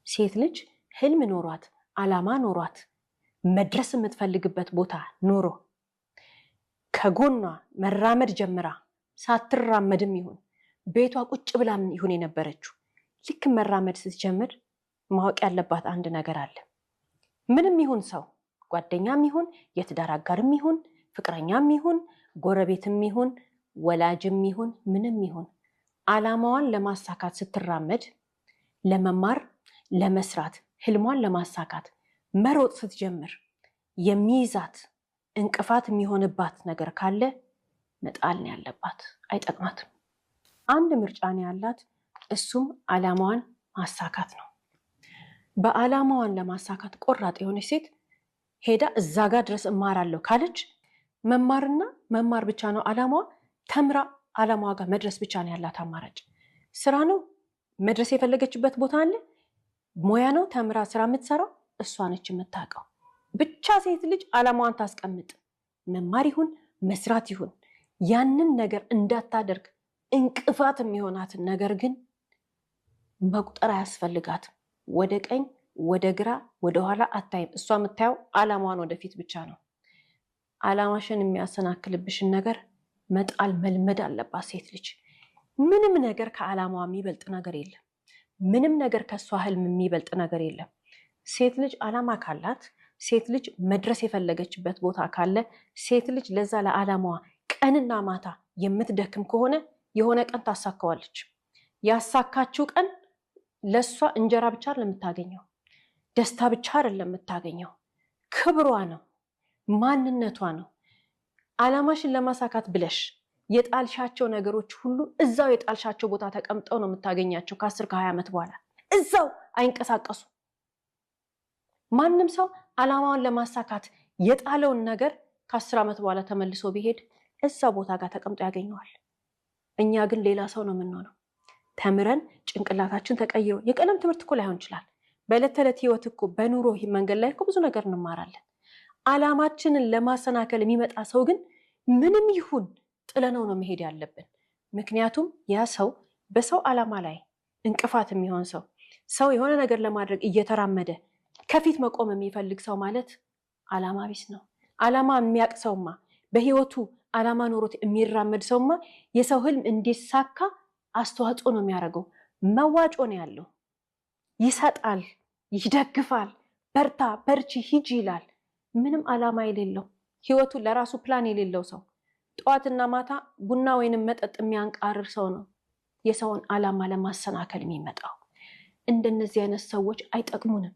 ሴት ልጅ ህልም ኖሯት አላማ ኖሯት መድረስ የምትፈልግበት ቦታ ኖሮ ከጎኗ መራመድ ጀምራ ሳትራመድም ይሁን ቤቷ ቁጭ ብላም ይሁን የነበረችው ልክ መራመድ ስትጀምር ማወቅ ያለባት አንድ ነገር አለ። ምንም ይሁን ሰው ጓደኛም ይሁን የትዳር አጋርም ይሁን ፍቅረኛም ይሁን ጎረቤትም ይሁን ወላጅም ይሁን ምንም ይሁን አላማዋን ለማሳካት ስትራመድ ለመማር ለመስራት ህልሟን ለማሳካት መሮጥ ስትጀምር የሚይዛት እንቅፋት የሚሆንባት ነገር ካለ መጣል ነው ያለባት። አይጠቅማትም። አንድ ምርጫ ነው ያላት፣ እሱም አላማዋን ማሳካት ነው። በአላማዋን ለማሳካት ቆራጥ የሆነች ሴት ሄዳ እዛ ጋር ድረስ እማራለሁ ካለች መማርና መማር ብቻ ነው አላማዋ። ተምራ አላማዋ ጋር መድረስ ብቻ ነው ያላት አማራጭ። ስራ ነው መድረስ የፈለገችበት ቦታ አለ። ሙያ ነው ተምራ ስራ የምትሰራው እሷ ነች የምታውቀው። ብቻ ሴት ልጅ አላማዋን ታስቀምጥ። መማር ይሁን መስራት ይሁን ያንን ነገር እንዳታደርግ እንቅፋት የሚሆናትን ነገር ግን መቁጠር አያስፈልጋትም። ወደ ቀኝ ወደ ግራ ወደ ኋላ አታይም። እሷ የምታየው አላማዋን ወደፊት ብቻ ነው። አላማሽን የሚያሰናክልብሽን ነገር መጣል መልመድ አለባት ሴት ልጅ። ምንም ነገር ከአላማዋ የሚበልጥ ነገር የለም። ምንም ነገር ከእሷ ህልም የሚበልጥ ነገር የለም። ሴት ልጅ አላማ ካላት፣ ሴት ልጅ መድረስ የፈለገችበት ቦታ ካለ፣ ሴት ልጅ ለዛ ለአላማዋ ቀንና ማታ የምትደክም ከሆነ የሆነ ቀን ታሳካዋለች። ያሳካችው ቀን ለእሷ እንጀራ ብቻ አይደለም የምታገኘው፣ ደስታ ብቻ አይደለም የምታገኘው፣ ክብሯ ነው፣ ማንነቷ ነው። አላማሽን ለማሳካት ብለሽ የጣልሻቸው ነገሮች ሁሉ እዛው የጣልሻቸው ቦታ ተቀምጠው ነው የምታገኛቸው። ከ10 ከ20 ዓመት በኋላ እዛው አይንቀሳቀሱ። ማንም ሰው አላማውን ለማሳካት የጣለውን ነገር ከ10 ዓመት በኋላ ተመልሶ ቢሄድ እዛ ቦታ ጋር ተቀምጦ ያገኘዋል። እኛ ግን ሌላ ሰው ነው የምንሆነው። ተምረን ጭንቅላታችን ተቀይሮ የቀለም ትምህርት እኮ ላይሆን ይችላል። በዕለት ተዕለት ህይወት እኮ በኑሮ መንገድ ላይ እኮ ብዙ ነገር እንማራለን። አላማችንን ለማሰናከል የሚመጣ ሰው ግን ምንም ይሁን ጥለነው ነው መሄድ ያለብን። ምክንያቱም ያ ሰው በሰው አላማ ላይ እንቅፋት የሚሆን ሰው የሆነ ነገር ለማድረግ እየተራመደ ከፊት መቆም የሚፈልግ ሰው ማለት አላማ ቢስ ነው። አላማ የሚያቅ ሰውማ፣ በህይወቱ አላማ ኖሮት የሚራመድ ሰውማ የሰው ህልም እንዲሳካ አስተዋጽኦ ነው የሚያደርገው። መዋጮ ነው ያለው። ይሰጣል፣ ይደግፋል፣ በርታ በርቺ ሂጂ ይላል። ምንም አላማ የሌለው ህይወቱ ለራሱ ፕላን የሌለው ሰው ጠዋትና ማታ ቡና ወይንም መጠጥ የሚያንቃርር ሰው ነው የሰውን አላማ ለማሰናከል የሚመጣው። እንደነዚህ አይነት ሰዎች አይጠቅሙንም።